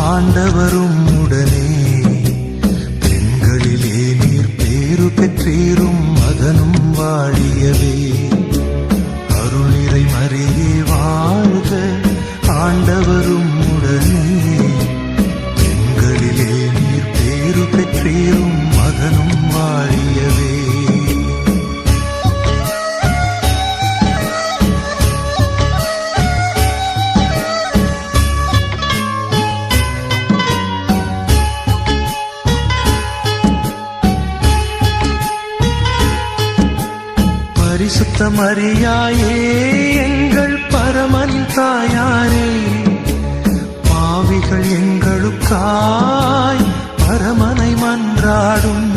ஆண்டவரும் உடனே. பெண்களிலே நீர் பேரு பெற்றீரும் மகனும் வாழியவே. அருள் நிறை மரியே வாழ்க, ஆண்டவரும் உடனே. பெண்களிலே நீர் பேரு பெற்றீரும் மகனும் வாழியவே. பரிசுத்த மரியாயே எங்கள் பரமனின் தாயாரே, பாவிகள் எங்களுக்காய் பரமனை மன்றாடும்.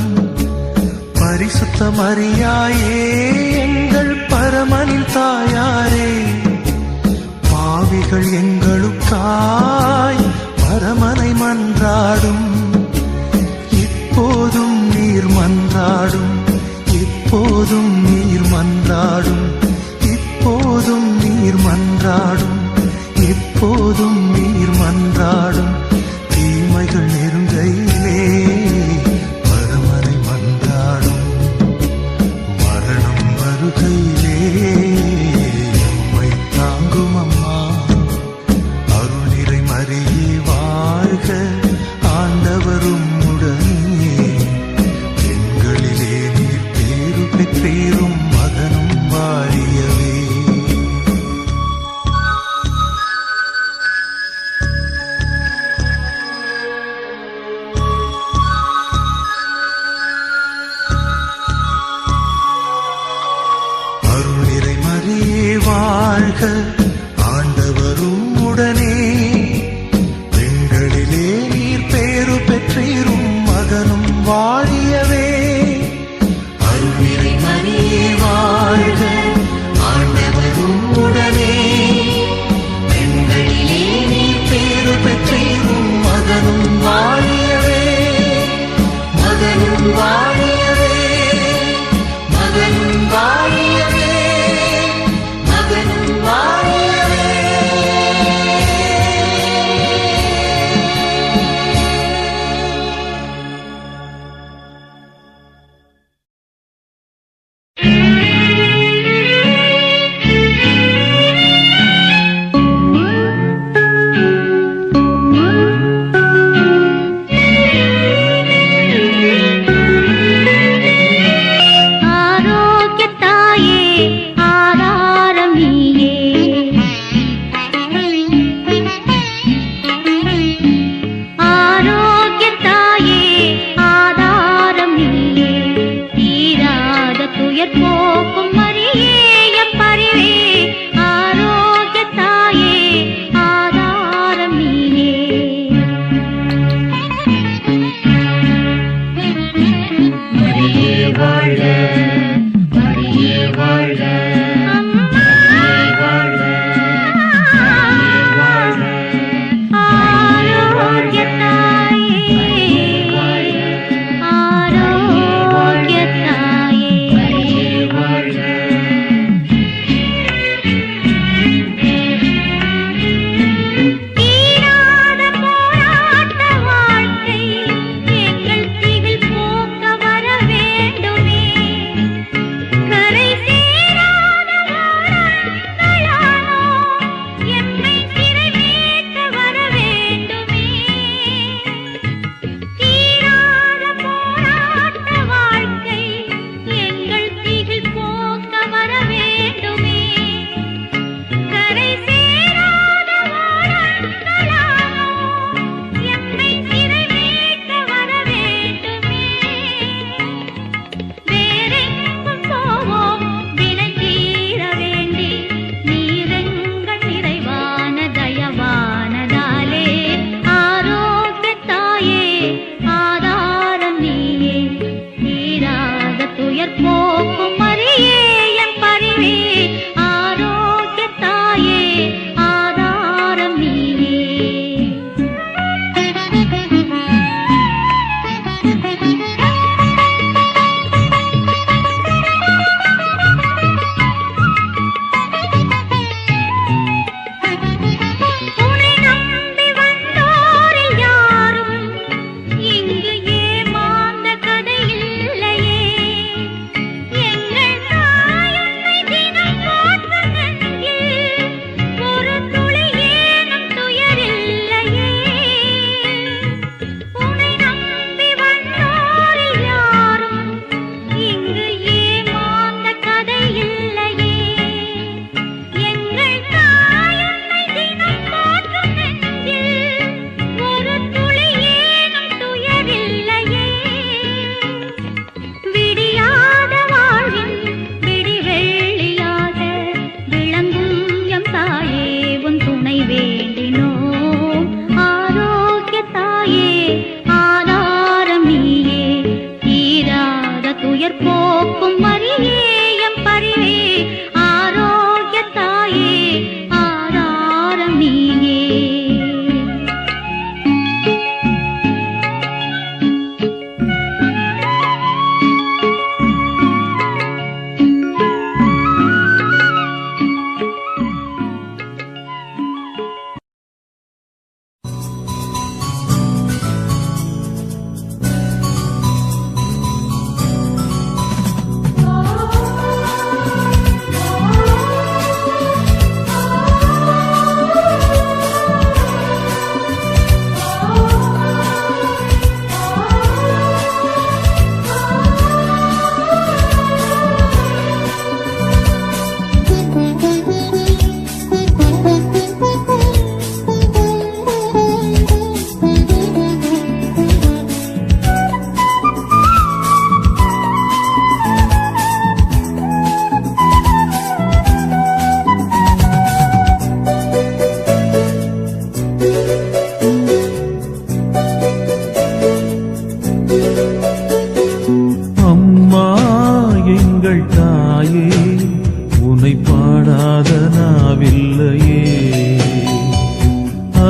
பரிசுத்த மரியாயே எங்கள் பரமனின் தாயாரே, பாவிகள் எங்களுக்காய் பரமனை மன்றாடும். இப்போதும் நீர் மன்றாடும், இப்போதும் நீர் மன்றாடும், இப்போதும் நீர் மன்றாடும், இப்போதும் நீர் மன்றாடும். தீமைகள் நெருங்கையிலே பரமனை மன்றாடும், மரணம் வருகையிலே எம்மை தாங்கும் அம்மா. அருள் நிறை மரியே வாழ்க, ஆண்டவரும் உடனே. பெண்களிலே நீர் பேரு பெற்றீரும் மகனும் வாழியவே.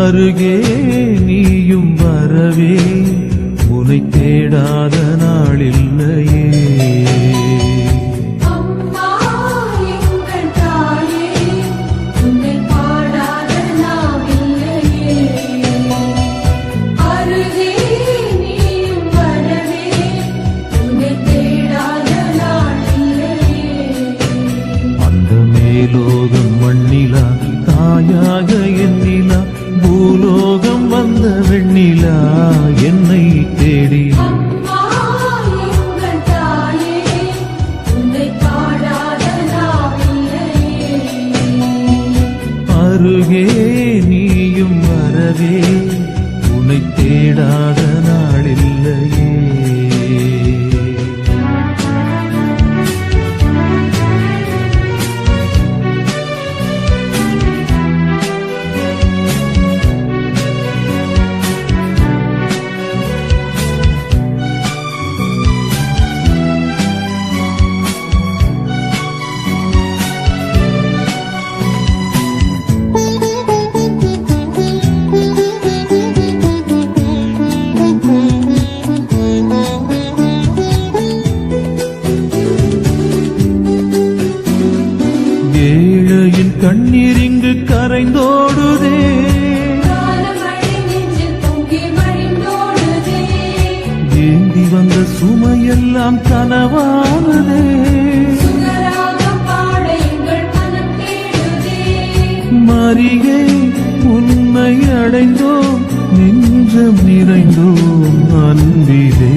அருகே நீயும் வரவே உனை தேடாத நாளில்லையே. மேலோகம் மண்ணிலா தாயாக எண்ணிலா பூலோகம் வந்த வெண்ணிலா என்னை தேடி அருகே நீயும் வரவே உன்னை தேடாத நாளில்லையே. கண்ணீர் இங்கு கரைந்தோடுதே, ஏந்தி வந்த சுமையெல்லாம் கனவானதே. மரியே உன்னை அடைந்தோம் நெஞ்சம் நிறைந்தோம் அன்பிலே.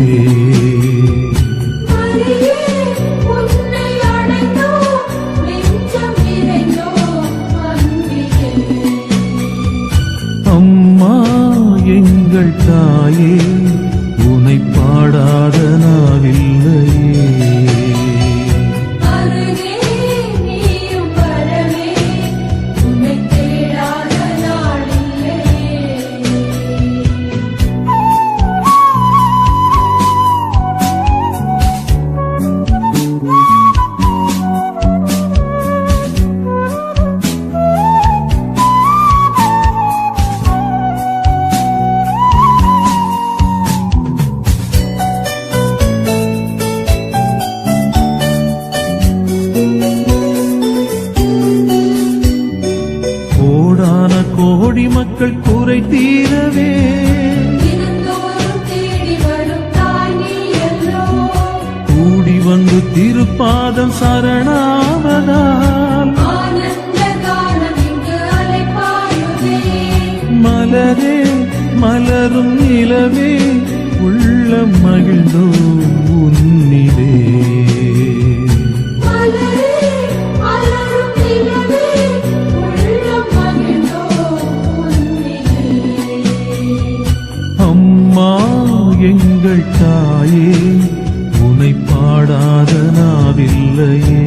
எங்கள் தாயே உனை பாடாத நாவில்லையே. கோடி மக்கள் குறை தீரவே கூடி வந்து திருப்பாதம் சரணாவதால் மலரே மலரும் நிலவே உள்ளம் மகிழ்ந்தோம் உன்னிலே. எங்கள் தாயே உனை பாடாத நாவில்லையே.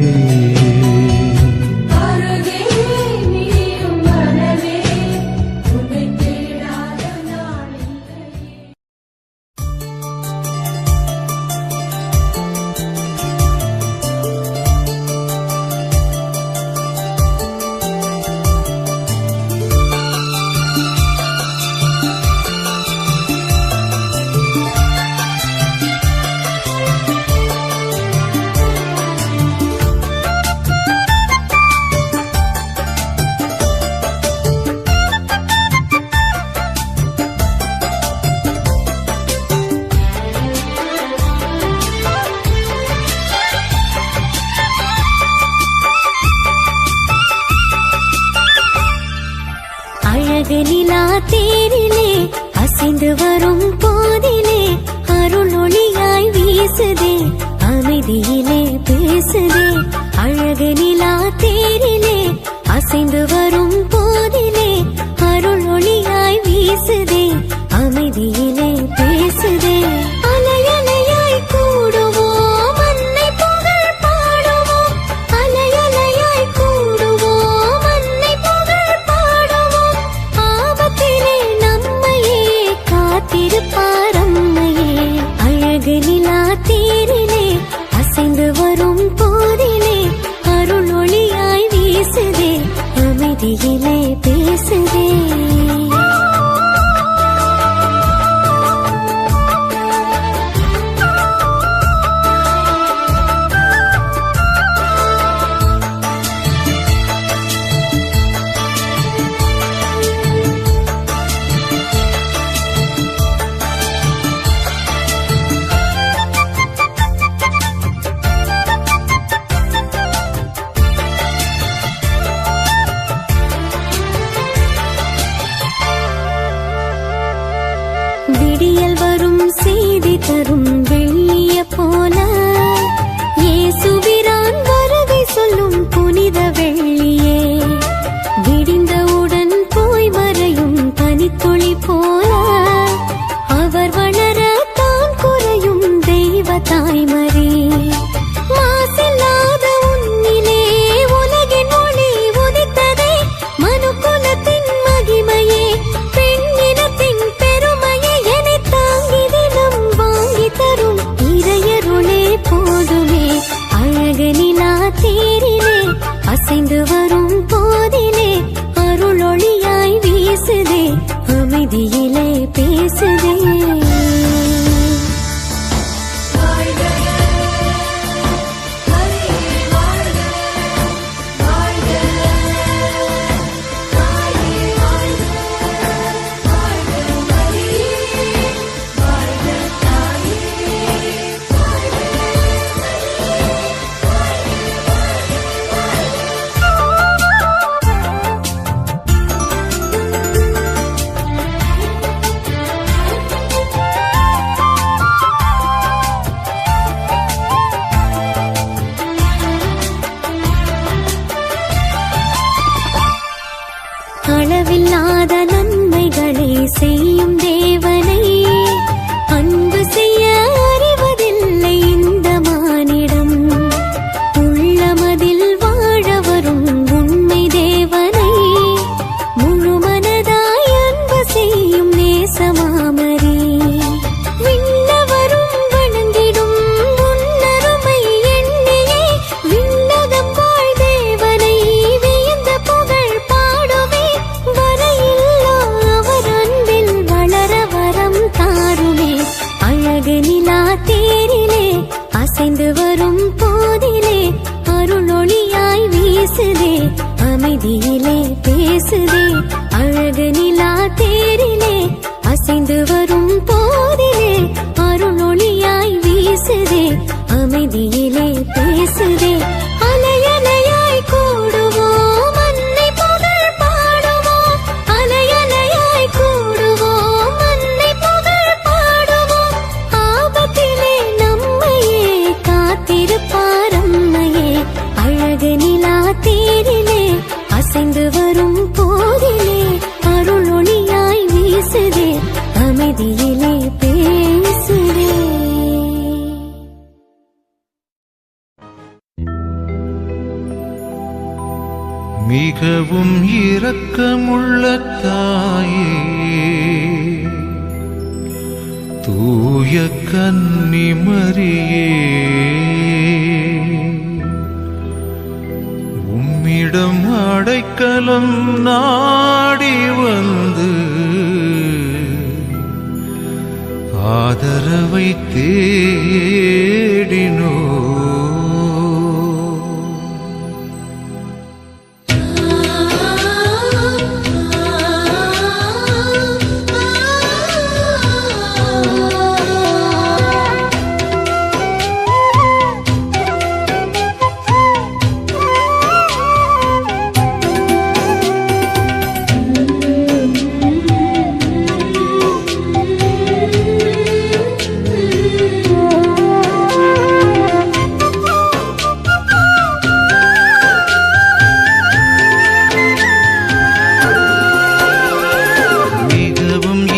நிலா தேரிலே அசைந்து வரும் போதிலே அருள் ஒளியாய் வீசுதே, அமைதியிலே பேசுதே. அழகு நிலா தேரிலே அசைந்து வரும் போதிலே அருள் ஒளியாய் வீசுதே, அமைதியிலே பேசுதே. அலையலையாய் கூடுவோம் அன்னை புகழ் பாடுவோம், அலையலையாய் கூடுவோம் அன்னை புகழ் பாடுவோம். ஆபத்திலே நம்மையே காத்திருப்பார் அம்மையே. அழகு நிலா தேரிலே அசைந்து வரும் போதிலே அருள் ஒளியாய் வீசுதே, அமைதியிலே பேசுதே. விடியல் வரும் செய்தி தரும் வெள்ளிய போல இயேசுவிரான் வருகை சொல்லும் புனித வெள்ளியே, விடிந்தவுடன் போய் மறையும் பனித்துளி போல அவர் வளர தான் குறையும் தெய்வ தாய்மரே. மாசில்லாத உன்னிலே உலகின் ஒளி உதித்ததே, மனுக்குலத்தின் மகிமையே, பெண்ணினத்தின் பெருமையை என்னை தாங்கி தினம் வாங்கி தரும் இறையருளே போதுமே. அழகு நிலா தேரிலே அசைந்து வரும் போதிலே அருளொளியாய் வீசுதே, அமைதியிலே பேசுதே. அளவில்லாத நன்மைகளை செய்யும் தேவனை அன்பு செய்ய அறிவதில்லை இந்த மானிடம். உள்ளமதில் வாழ வரும் உண்மை தேவனை முழு மனதாய் அன்பு செய்யும் நேசமாமரே. விண்ணவரும் வணங்கிடும் உன்னருமை எண்ணியே விண்ணகம் வாழ் தேவனை வியந்த புகழ் பாடுவே. வரையில்லா அவர் அன்பில் வளர வரம் தாருமே. அழகு நிலா தேரிலே அசைந்து வரும் போதிலே அருளொளியாய் வீசுதே, அமைதியிலே பேசுதே. அழகு நிலா தேரிலே அசைந்து வரும் போதிலே அருளொளியாய் வீசுதே, அமைதியிலே பேசுதே. அலையலையாய் கூடுவோம் அன்னை புகழ் பாடுவோம், அலையலையாய் கூடுவோம் அன்னை புகழ் பாடுவோம். ஆபத்திலே நம்மையே காத்திருப்பார் அம்மையே. அழகு நிலா தேரிலே அசைந்து வரும் போதிலே அருளொளியாய் வீசுதே, அமைதியிலே பேசுதே. மிகவும் இரக்கமுள்ள தாயே, தூய கன்னி மரியே, உம்மிடம் அடைக்கலம் நாடி வந்து ஆதரவை தேடினோ.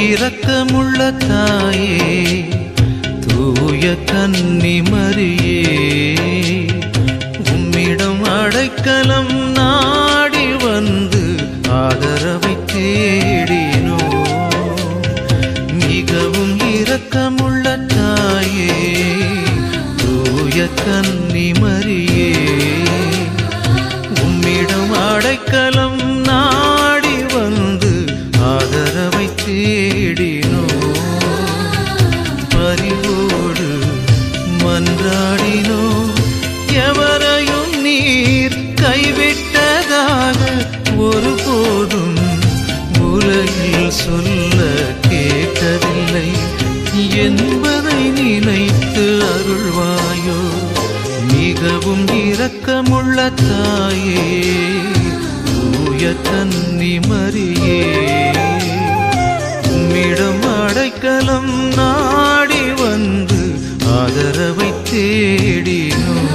இரக்கமுள்ள தாயே, தூய கன்னி மரியே, உம்மிடம் அடைக்கலம் நாடி வந்து ஆதரவை தேடினோ. மிகவும் இரக்கமுள்ள தாயே, தூய கன்னி மரியே, உம்மிடம் அடைக்கலம் நாடி வந்து ஆதரவை தேடினோ. பரிவோடு மன்றாடினோ, எவரையும் நீர் கைவிட்டதாக ஒருபோதும் உலகில் சொல்ல கேட்டதில்லை என்பதை நினைத்து அருள்வாயோ. மிகவும் இரக்கமுள்ள தாயே, தூய கன்னி மரியே, உம்மிடம் அடைக்க அடைக்கலம் நாடி வந்து ஆதரவை தேடினோம்.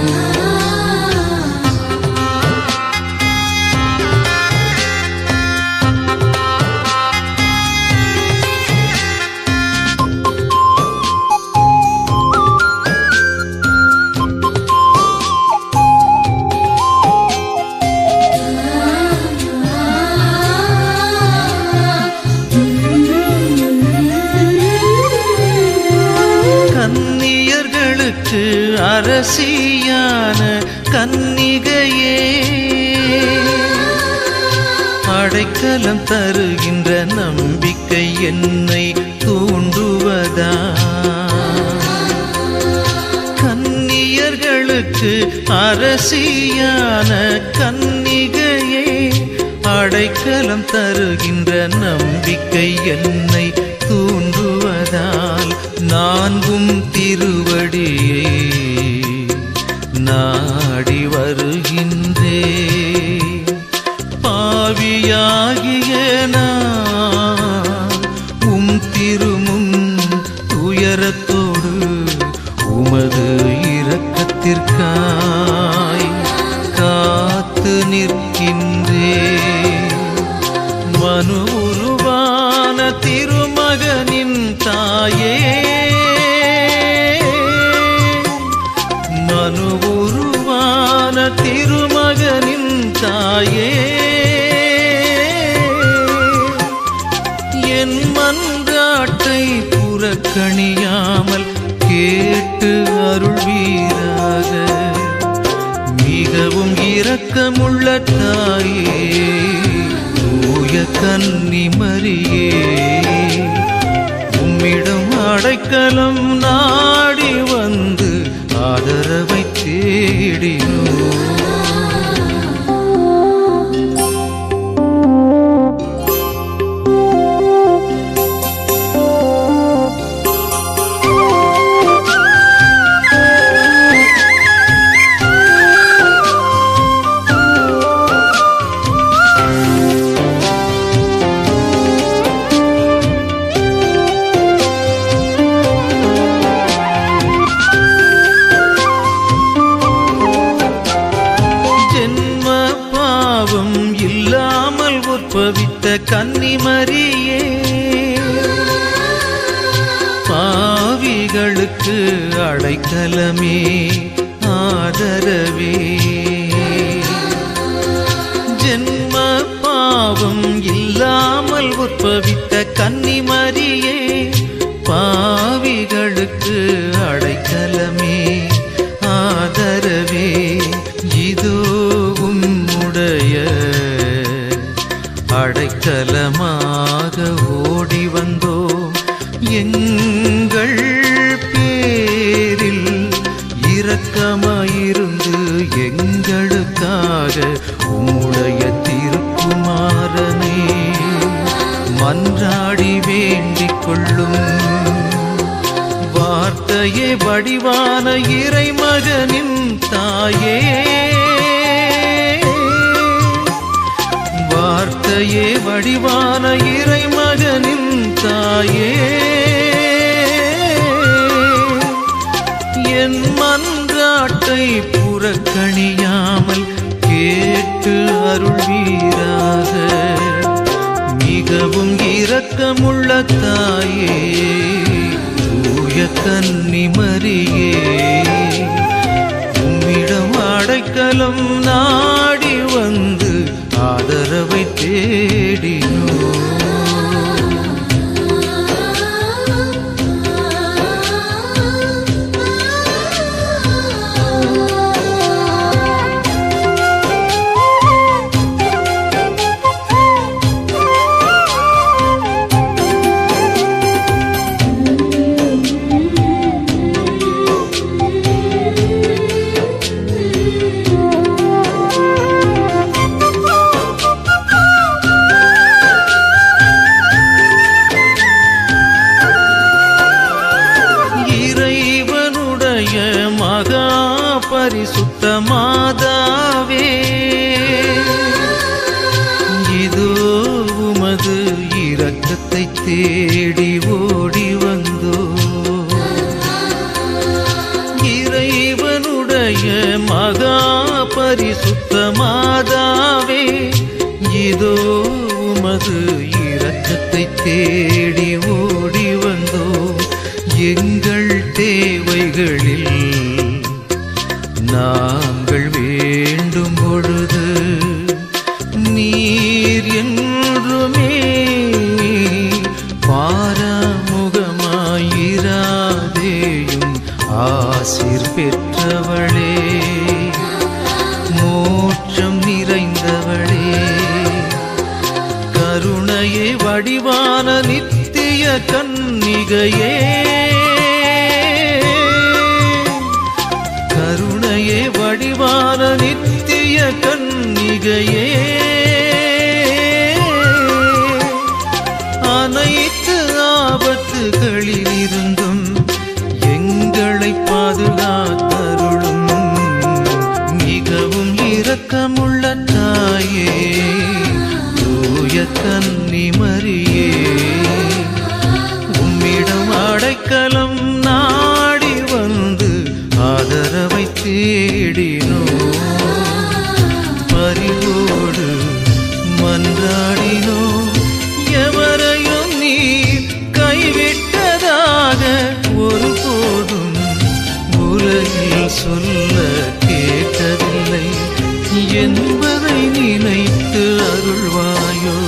கன்னியர்களுக்கு அரசியான கன்னிகையே, அடைக்கலம் தருகின்ற நம்பிக்கை என்னை தூண்டுவதா. கன்னியர்களுக்கு அரசியான கன்னிகையே, அடைக்கலம் தருகின்ற நம்பிக்கை என்னை தூண்டுவதால் நான்கும் திருவடியை நாடி வருகின்றே. பாவியாகிய நான் உம் திருமுன் துயரத்தோடு உமது இரக்கத்திற்காய் காத்து நிற்கின்றே. மனு உருவான திருமகனின் தாயே, மனு உருவான திருமகனின் தாயே, என் மன்றாட்டை புறக்கணியாமல் கேட்டு அருள்வீராக. மிகவும் இரக்கமுள்ள தாயே, தூய கன்னி மரியே, உம்மிடம் அடைக்கலம் நாடி வந்து ஆதரவை தேடினோம். இல்லாமல் உற்பவித்த கன்னி மரியே, பாவிகளுக்கு அடைக்கலமே ஆதரவே. ஜென்ம பாவம் இல்லாமல் உற்பவித்த கன்னி மரியே, பாவிகளுக்கு அடைக்கலமே ஆதரவே. இதோ உம்முடைய அடைக்கலமாக ஓடி வந்தோம். எங்கள் பேரில் இரக்கமாயிருந்து எங்களுக்காக உம்முடைய திருக்குமாரனே மன்றாடி வேண்டிக் கொள்ளும். வார்த்தையே வடிவான இறைமகனின் தாயே, வார்த்தையே வடிவான இறைமகனின் தாயே, என் மன்றாட்டை புறக்கணியாமல் கேட்டு அருள்வீராக. மிகவும் இரக்கமுள்ள தாயே, தூய கன்னி மரியே, உம்மிடம் அடைக்கலம் நாடி வந்து ஆதரவை தேடினோம். பரிசுத்த மாதாவே, இதோ உமது இரக்கத்தை தேடி ஓடி வந்தோ இறைவனுடைய மகா பரிசுத்த மாதாவே இதோ உமது இரக்கத்தை தேடி ஓடி வந்தோ எங்கள் தேவைகளில் நாங்கள் வேண்டும் பொழுது நீர் என்றுமே பாராமுகமாயிராதேயும் ஆசீர் பெற்றவளே மோட்சம் நிறைந்தவளே கருணையே வடிவான நித்திய கன்னிகையே கருணையே வடிவான நித்திய கன்னிகையே அனைத்து ஆபத்துகளில் இருந்தும் எங்களை பாதுகாத்தருளும் மிகவும் இரக்கமுள்ள தாயே தூய கன்னி மரியே உம்மிடம் அடைக்கலம் நாடி வந்து ஆதரவை தேடினோ பரிவோடு மன்றாடினோ எவரையும் நீர் கைவிட்டதாக ஒருபோதும் உலகில் சொல்ல கேட்டதில்லை என்பதை நினைத்து அருள்வாயோ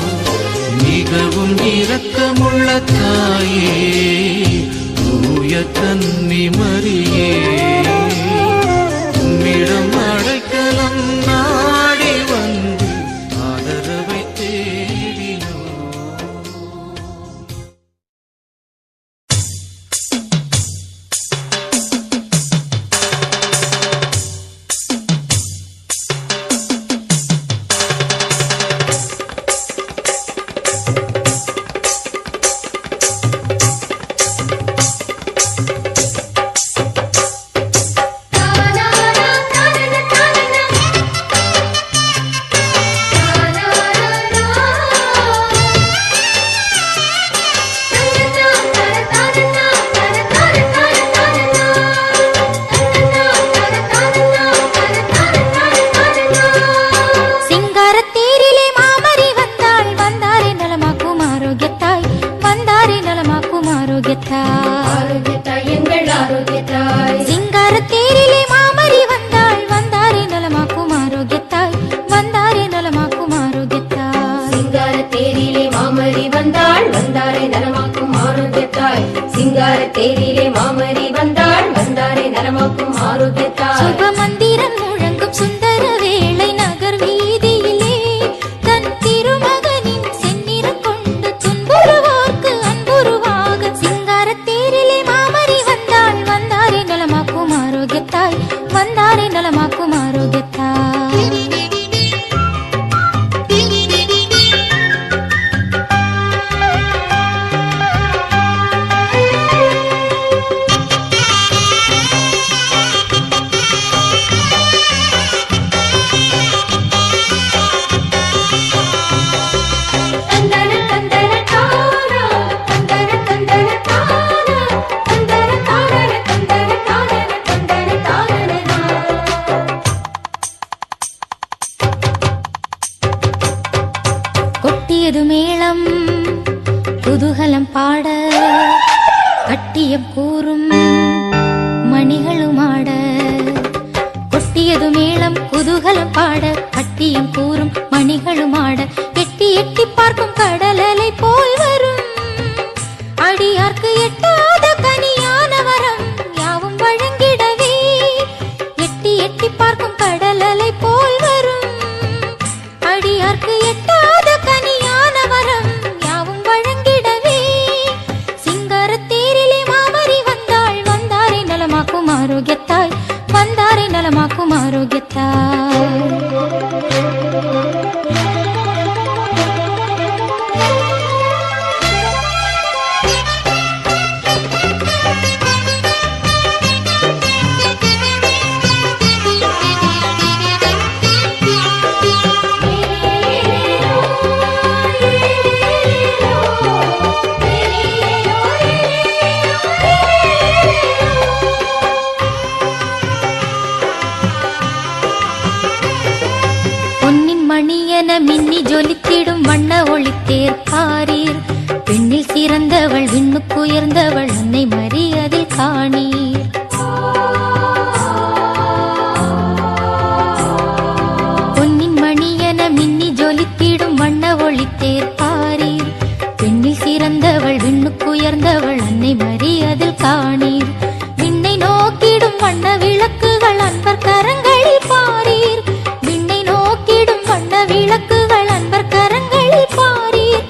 மிகவும் இரக்கமுள்ள தாயே தூய கன்னி மரியே உம்மிடம் அடைக்கலம் நாடி வந்து ஆதரவை தேடினோ தேரிலே மாமரி வந்தாள் வந்தாரே நலமாக்கும் ஆரோக்கியத்தாய் சுப மந்திரம் முழங்கும் சுந்தர வேளை நகர் வீதியிலே தன் திருமகனின் செந்நிறம் கொண்டு துன்புறுவோர்க்கு அன்புருவாக சிங்கார தேரிலே மாமரி வந்தாள் வந்தாரே நலமாக்கும் ஆரோக்கியத்தாய் வந்தாரே நலமாக்கும் ஆரோக்கியத்தாய் மேளம் குதூகலம் பாட கட்டியம் கூறும் மணிகளும் ஆட கொட்டியது மேளம் குதூகலம் பாட கட்டியம் கூறும் மணிகளும் ஆட எட்டி எட்டி பார்க்கும் கடலலை போல் வரும் அடியார்க்கு எட்டாத கனியான வரம் யாவும் வழங்கிடவே எட்டி எட்டி பார்க்கும் கடலலை போல் வரும் அடியார்க்கு எட்டாத கனியான வரம் யாவும் வழங்கிடவே சிங்கார தேரிலே மாமரி வந்தாள் வந்தாரை நலமாக்கும் ஆரோக்கியத்தாய் வந்தாரை நலமாக்கும் ஆரோக்கியத்தாய் மின்னி ஜொலித்திடும் வண்ண ஒளித்தேர் பாரீர். பெண்ணில் சிறந்தவள் விண்ணுக்குயர்ந்தவள் அன்னை மரி அதில் காணீர். பொன்னின் மணியென மின்னி ஜொலித்திடும் வண்ண ஒளித்தேர் பாரீர். பெண்ணில் சிறந்தவள் விண்ணுக்குயர்ந்தவள் அன்னை மரி அதில் காணீர். விண்ணை நோக்கிடும் வண்ண விளக்குகள் அன்பர் கரங்களில் பாரீர். விண்ணை நோக்கிடும் வண்ண விளக்குகள் அன்பர் கரங்களில் பாரீர்.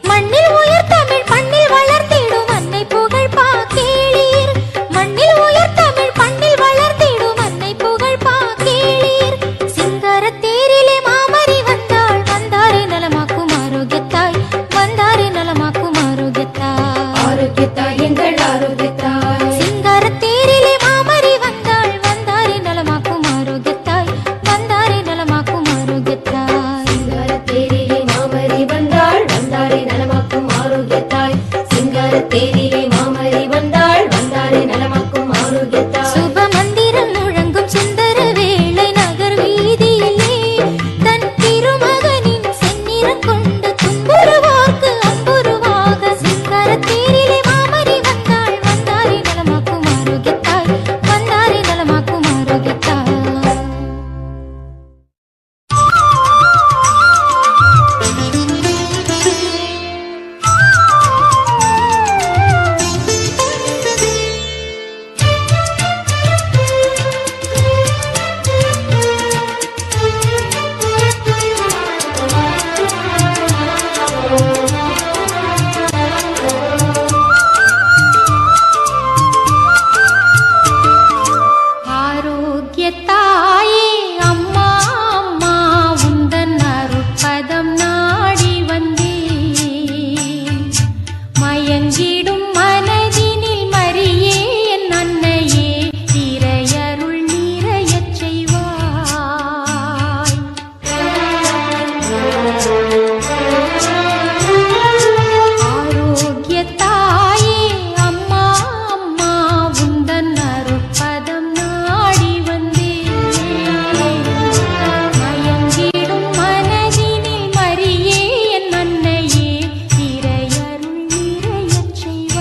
மண்ணில் உயர் தமிழ் பண்ணில் வளர்த்திடும் அன்னை புகழ் பா கேளீர். மண்ணில் உயர் தமிழ் பண்ணில் வளர்த்திடும் அன்னை புகழ் பா கேளீர். சிங்கார தேரிலே மாமரி வந்தாள் வந்தாரே நலமாக்கும் ஆரோக்கியத்தாய். வந்தாரே நலமாக்கும் ஆரோக்கியத்தாய். ஆரோக்கியத்தாய் எங்கள் ஆரோக்கியத்தாய். சிங்கார தேரிலே மாமரி வந்தாள் வந்தாரே நலமாக்கும் ஆரோக்கியத்தாய். வந்தாரே நலமாக்கும் ஆரோக்கியத்தாய். சிங்கார தேரிலே மாமரி வந்தாள் வந்தாரே நலமாக்கும் ஆரோக்கியத்தாய். சிங்கார தேரிலே மாமரி வந்தாள் வந்தாரே நலமாக்கும் ஆரோக்கியத்தாய். சுப மந்திரம் முழங்கும் சுந்தர வேளை நகர் வீதியிலே தன் திருமகனின் செந்நிறம் கொண்டு துன்புறுவோர்க்கு அன்புருவாக சிங்கார தேரிலே மாமரி வந்தாள் வந்தாரே நலமாக்கும் ஆரோக்கியத்தாய். வந்தாரே நலமாக்கும் ஆரோக்கியத்தாய். ஆரோக்கியத்தாயே அம்மா அம்மா உந்தன் அருட்பதம் நாடி வந்தேன். மயங்கிடும் மனதினில் மரியே என் அன்னையே இறையருள் நிறையச் செய்வாய். ஆரோக்கியத்தாயே அம்மா அம்மா உந்தன் அருட்பதம் நாடி வந்தேன். மயங்கிடும் மனதினில் மரியே என் அன்னையே இறையருள் நிறையச் செய்வாய்.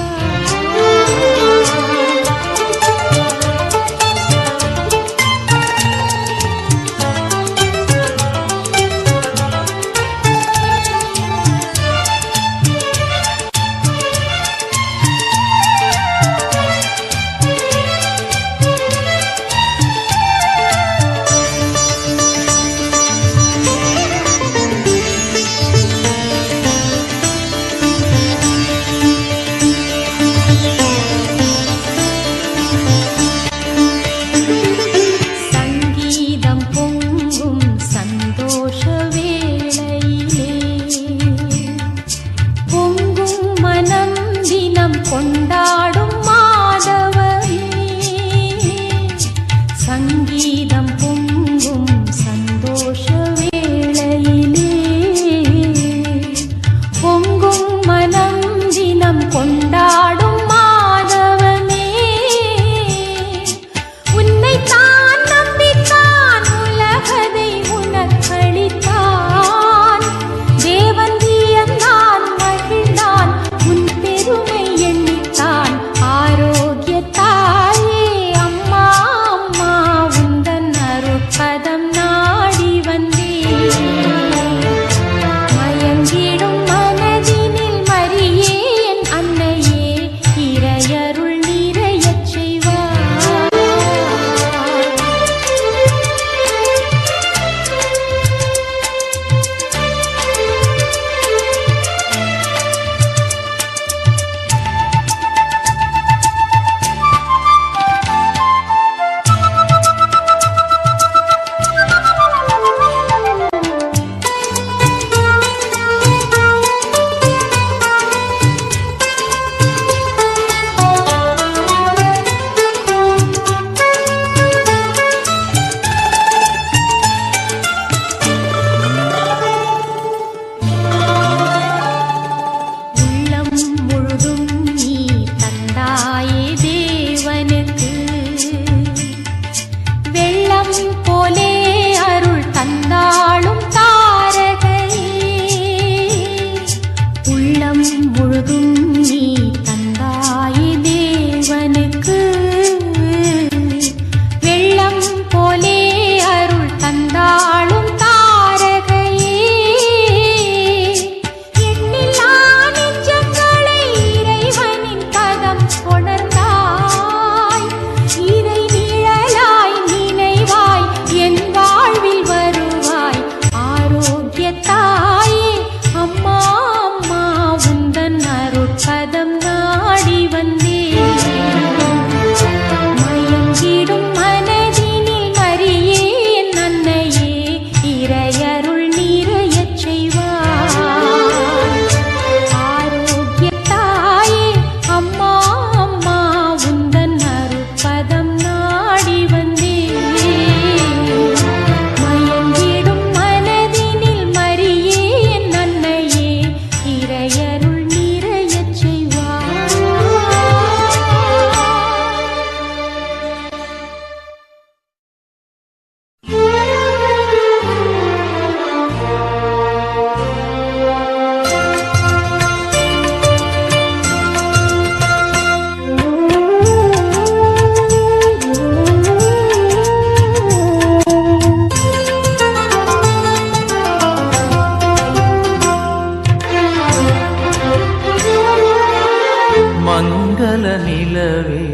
மங்கள நிலவே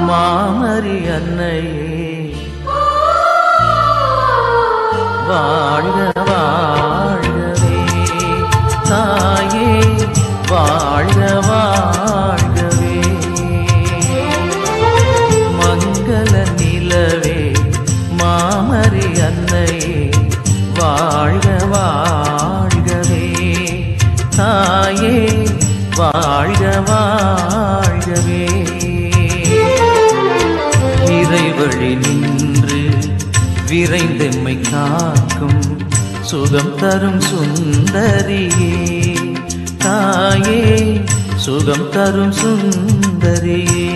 மாமரி அன்னையே வாழ்க வாழ்கவே தாயே வாழ்க வாழ்கவே மங்கள நிலவே மாமரி அன்னையே வாழ்க வாழ்கவே தாயே வாழ்க வாழ்கவே இறைவழி நின்று விரைந்தெம்மை காக்கும் சுகம் தரும் சுந்தரியே தாயே சுகம் தரும் சுந்தரியே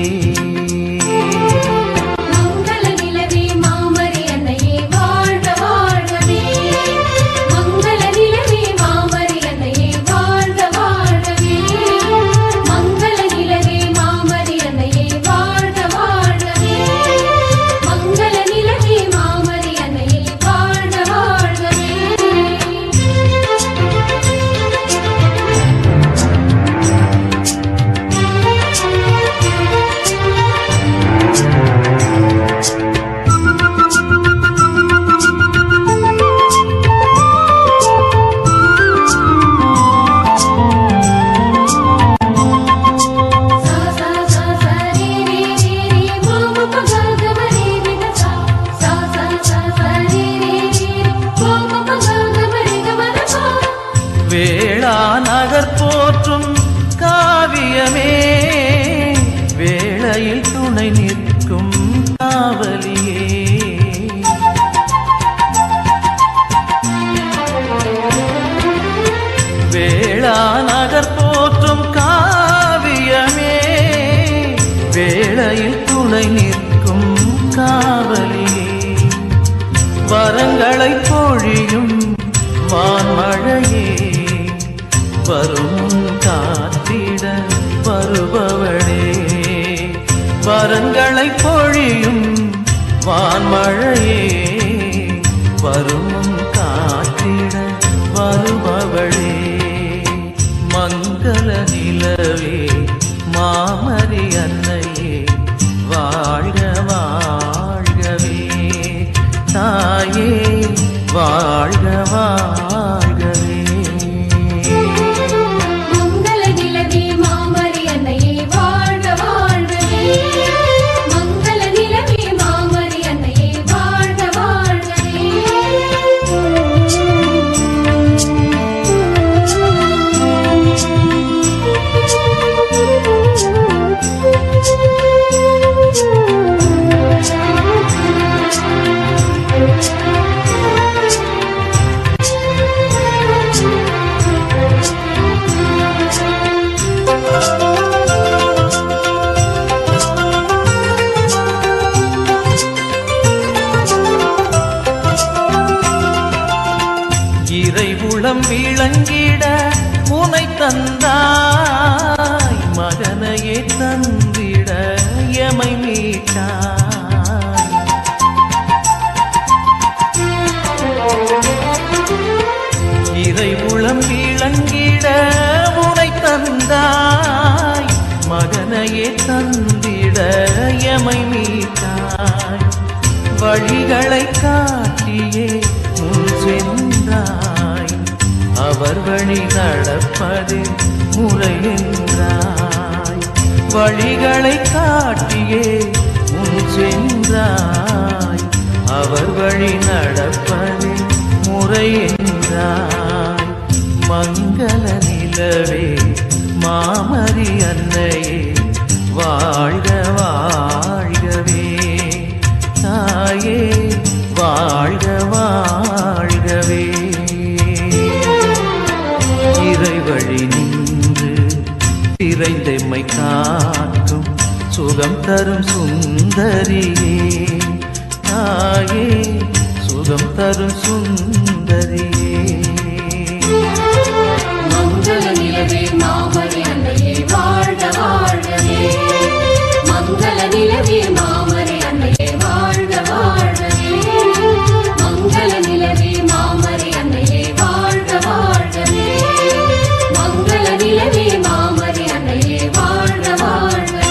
வேளா நகர் போற்றும் காவியமே வேளையில் துணை நிற்கும் காவலியே வேளா நகர் போற்றும் காவியமே வேளையில் துணை நிற்கும் காவலியே வரங்களை பொழியும் வான்மழையே வரும் காத்திட வருபவளே வரங்களை பொழியும் வான்மழையே வரும் காத்திட வருபவளே மங்கள நிலவே மாமரி அன்னையே வாழ்க வாழ்கவே தாயே வாழ்க வாழ்கவே மங்கள நிலவே மாமரி அன்னையே வாழ்க வாழ்கவே மங்கள நிலவே மாமரி அன்னையே வாழ்க வாழ்கவே இறைவுளம் விளங்கிட உனை தந்தாய் மகனையே தந்திட எமை மீட்டாய் இறைவுளம் விளங்கிட உனை தந்தாய் மகனையே தந்திட எமை மீட்டாய் வழிகளை காட்டியே முன் சென்றாய் அவர் அவர் வழி நடப்பது முறை என்றாய். வழிகளை காட்டியே முன் சென்றாய். அவர் வழி நடப்பது முறை என்றாய். மங்கள நிலவே மாமரி அன்னையே வாழ்க வாழ்கவே. தாயே வாழ்க வாழ்கவே. இறைவழி நின்று திரைந்தெம்மை காக்கும் சுகம் தரும் சுந்தரியே. தாயே சுகம் தரும் சுந்தரியே. மங்கள நிலவே மாமரி அன்னையே வாழ்க வாழ்கவே. மங்கள நிலவே மாமரி அன்னையே வாழ்க வாழ்கவே. மங்கள நிலவே மாமரி அன்னையே வாழ்க வாழ்கவே. மங்கள நிலவே மாமரி அன்னையே வாழ்க வாழ்கவே.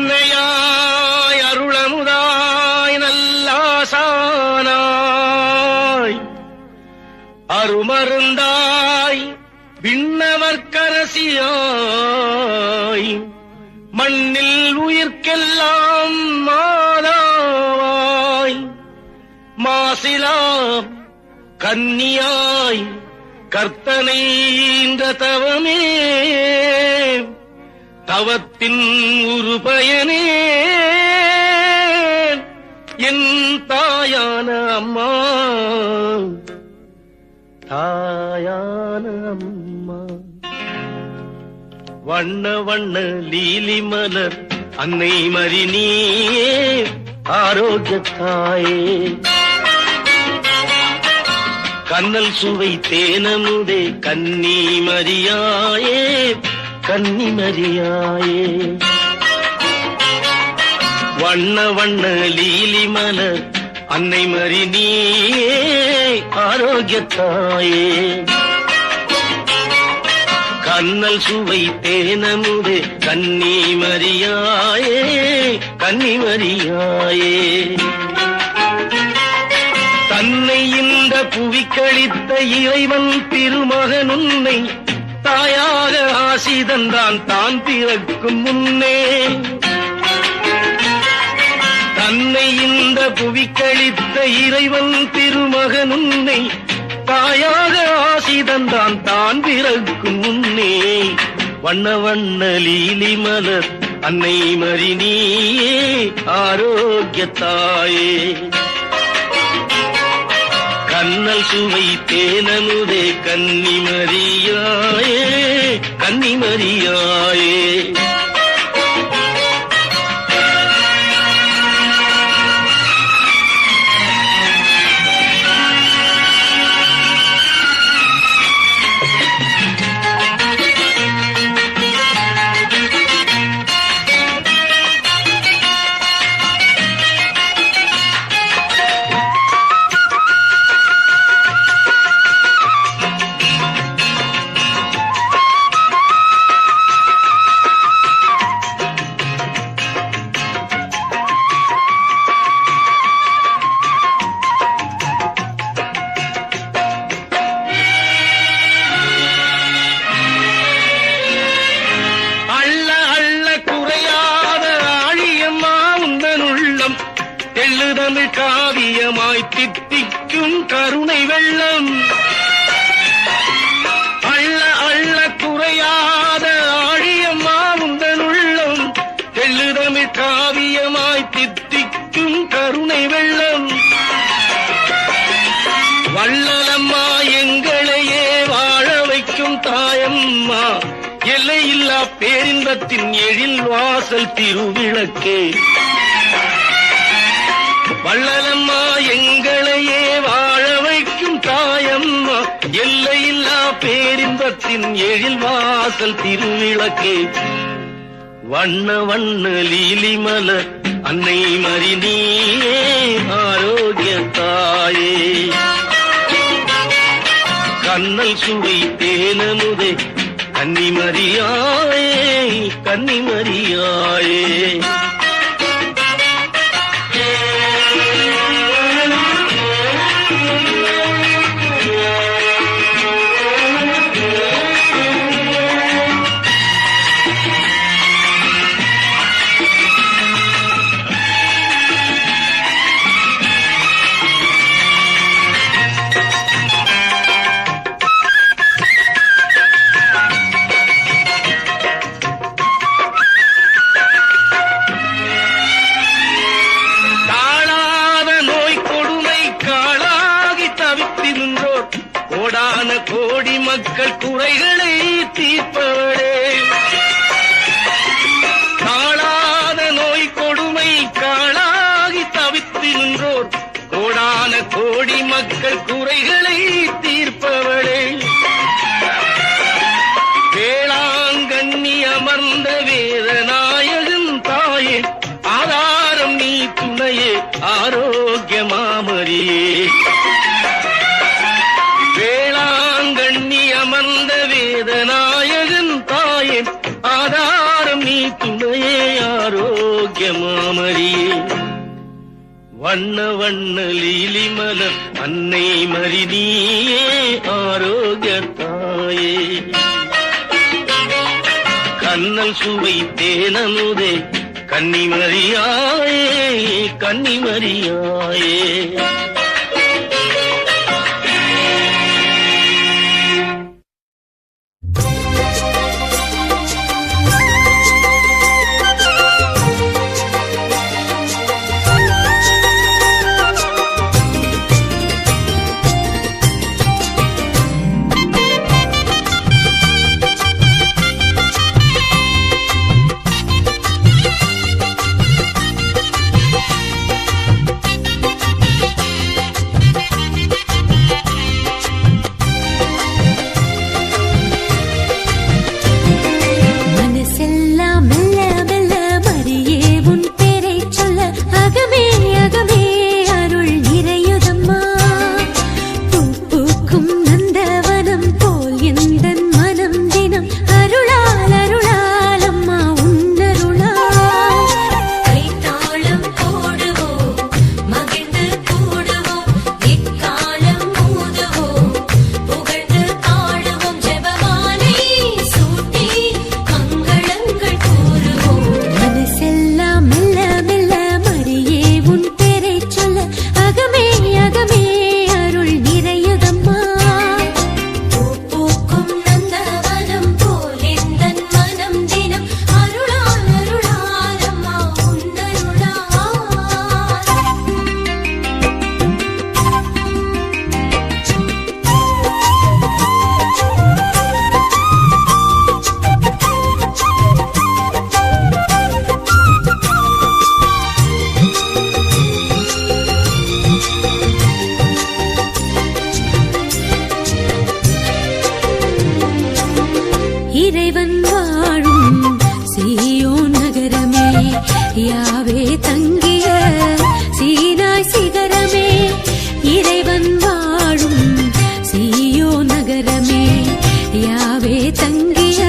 அன்னையாய் அருளமுதாய் நல்லாசானாய் அருமருந்தாய் விண்ணவர்க்கரசியாய் மண்ணில் உயிர்க்கெல்லாம் மாதாவாய் மாசிலாம் கன்னியாய் கர்த்தனைன்ற தவமே தவத்தின் ஒரு பயனே என் தாயான அம்மா. தாயான அம்மா. வண்ண வண்ண லீலி மலர் அன்னை மரினியே ஆரோக்கியத்தாயே. கண்ணல் சுவை தேனமுதே கன்னி மரியாயே கன்னி மரியாயே. வண்ண வண்ண லீலி மலர் அன்னை மரினியே ஆரோக்கியத்தாயே. கண்ணல் சுவை தேனமுதே கன்னி மரியாயே கன்னி மரியாயே. தன்னை இந்த புவிக்களித்த இறைவன் திருமகன் உன்னை தாயாக ஆசி தந்தான் தான் பிறக்கும் முன்னே. தன்னை இந்த புவிக்களித்த இறைவன் திருமகன் உன்னை தாயாக ஆசி தந்தான் தான் பிறக்கும் முன்னே. வண்ண வண்ண லீலி மலர் அன்னை மரினியே ஆரோக்கியத்தாயே. கண்ணல் சுவை தேனமுதே கன்னி மரியாயே கன்னி மரியாயே. தெள்ளுதமிழ் காவியமாய் தித்திக்கும் கருணை வெள்ளம். அள்ள அள்ள குறையாத ஆழியம்மா உந்தன் உள்ளம். தெள்ளுதமிழ் காவியமாய் தித்திக்கும் கருணை வெள்ளம். வள்ளலம்மா எங்களையே வாழ வைக்கும் தாயம்மா. எல்லையில்லா பேரின்பத்தின் எழில் வாசல் திருவிளக்கே. வள்ளலம்மா எங்களையே வாழ வைக்கும் தாயம்மா. எல்லையில்லா பேரின்பத்தின் எழில் வாசல் திருவிளக்கே. வண்ண வண்ண லீலி மலர் அன்னை மரினியே ஆரோக்கியத்தாயே. கண்ணல் சுவை தேனமுதே கன்னி மரியாயே கன்னி மரியாயே. கோடி மக்கள் குறைகளை தீர்ப்பவளே, காணாத நோய் கொடுமை காளாகி தவித்து நின்றோர் கோடான கோடி மக்கள் குறைகளை தீர்ப்பவளே, வேளாங்கண்ணி அமர்ந்த வேதநாயகன் தாயே, ஆதாரம் நீ துணையே ஆரோக்கிய மாமரியே. வேளாங்கண்ணி அமர்ந்த வேதநாயகன் தாயே, ஆதாரம் நீ துணையே ஆரோக்கிய மாமரியே. வண்ண வண்ண லீலி மலர் அன்னை மரினியே ஆரோக்கிய தாயே. கண்ணல் சுவை தேனமுதே கன்னிமரியாயே, கன்னிமரியாயே. இறைவன் வாழும் சீயோன் நகரமே, யாவே தங்கிய சீனாய் சிகரமே. இறைவன் வாழும் சீயோன் நகரமே, யாவே தங்கிய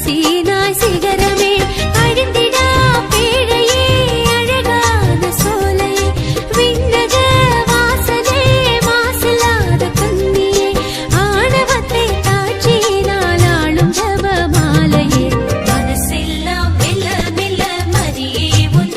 சீனாய் சிகரமே. அழிந்திடா பேழையே, அழகான சோலையே, விண்ணக வாசலே, மாசில்லாத கன்னியே, ஆணவத்தை தாட்சியினால் ஆளும் ஜபமாலையே. மனசெல்லாம் மெல்ல மெல்ல மரியே உன்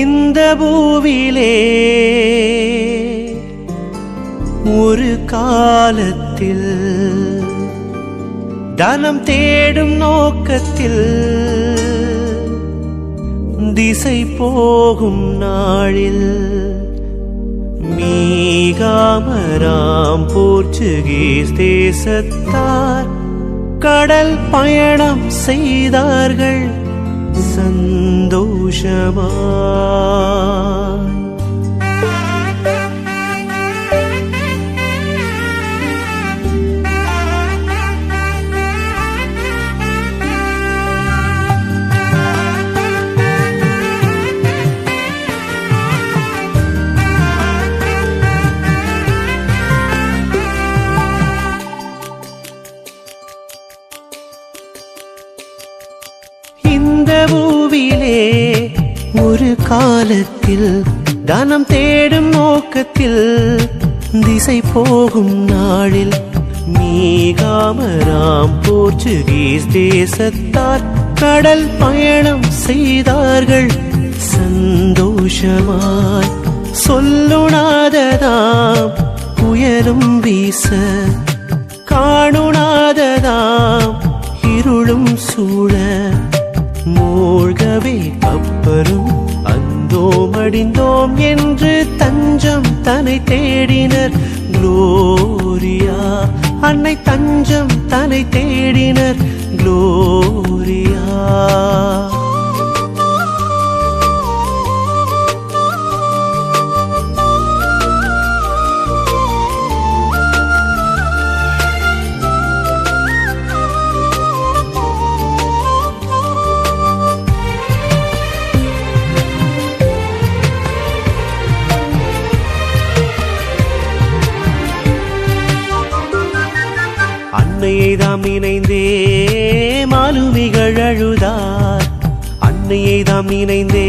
இந்த பூவிலே ஒரு காலத்தில் தனம் தேடும் நோக்கத்தில் திசை போகும் நாளில் மீகாமராம் போர்ச்சுகீஸ் தேசத்தார் கடல் பயணம் செய்தார்கள் சந்தோஷமாய். இந்த பூவிலே ஒரு காலத்தில் தனம் தேடும் நோக்கத்தில் திசை போகும் நாளில் மீகாமராம் போர்ச்சுகீஸ் தேசத்தார் கடல் பயணம் செய்தார்கள் சந்தோஷமாய். சொல்லுணாததாம் புயலும் வீச, காணுணாததாம் இருளும் சூழ, மூழ்கவே கப்பலும் அந்தோ மடிந்தோம் என்று தஞ்சம் தன்னை தேடினர் குளோரியா. அன்னை தஞ்சம் தன்னை தேடினர் குளோரியா. அன்னையை தாம் நினைந்தே மாலுமிகள் அழுதார். அன்னையை தாம் நினைந்தே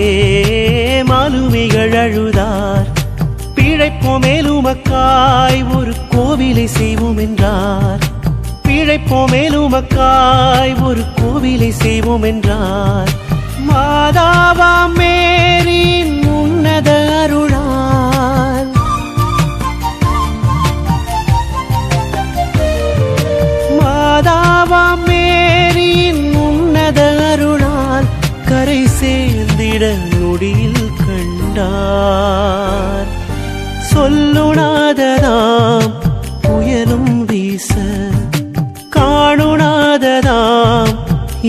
மாலுமிகள் அழுதார். பிழைப்போம் மேலுமக்காய் ஒரு கோவிலை செய்வோம் என்றார். பிழைப்போம் மேலுமக்காய் ஒரு கோவிலை செய்வோம் என்றார். மாதாவாம் மேரின் உன்னத அருளால் மாதாவாம் மேரின் உன்னத அருளால் கரை சேர்ந்திட நொடியில் கண்டார். சொல்லுணாததாம் புயலும் வீச, காணுணாததாம்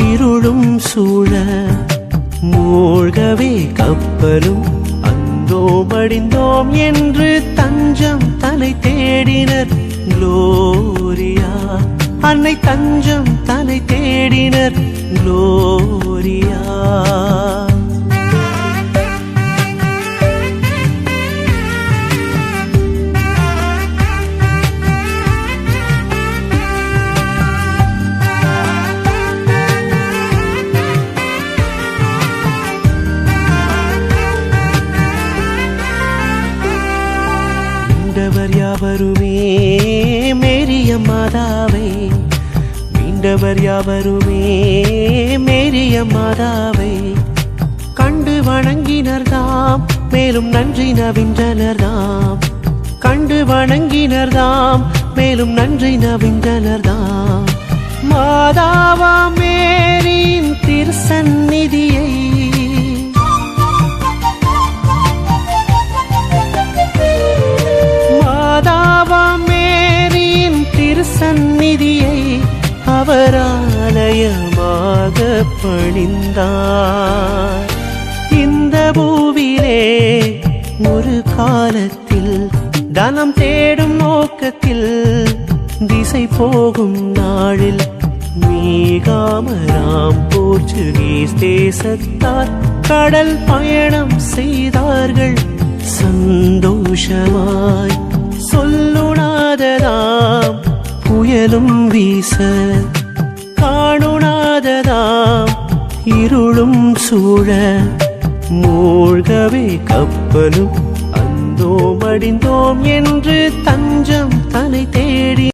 இருளும் சூழ, மூழ்கவே கப்பலும் அந்தோ மடிந்தோம் என்று தஞ்சம் தன்னை தேடினர் குளோரியா. அன்னை தஞ்சம் தன்னை தேடினர் குளோரியா. மீண்டவர் யாவருமே மேரிய மாதாவை, மீண்டவர் யாவருமே மேரிய மாதாவை கண்டு வணங்கினர்தாம் மேலும் நன்றி நவின்றனர்தாம். கண்டு வணங்கினர்தாம் மேலும் நன்றி நவின்றனர்தாம். மாதாவா மேரின் திருசந்நிதியை மேரின் திருசந்நிதியை அவராலயமாக பணிந்தார். இந்த பூவிலே ஒரு காலத்தில் தனம் தேடும் நோக்கத்தில் திசை போகும் நாளில் மீகாமராம் போர்ச்சுகீஸ் தேசத்தார் கடல் பயணம் செய்தார்கள் சந்தோஷமாய். சொல்லுணாததாம் புயலும் வீச, காணுணாததாம் இருளும் சூழ, மூழ்கவே கப்பலும் அந்தோ மடிந்தோம் என்று தஞ்சம் தன்னை தேடி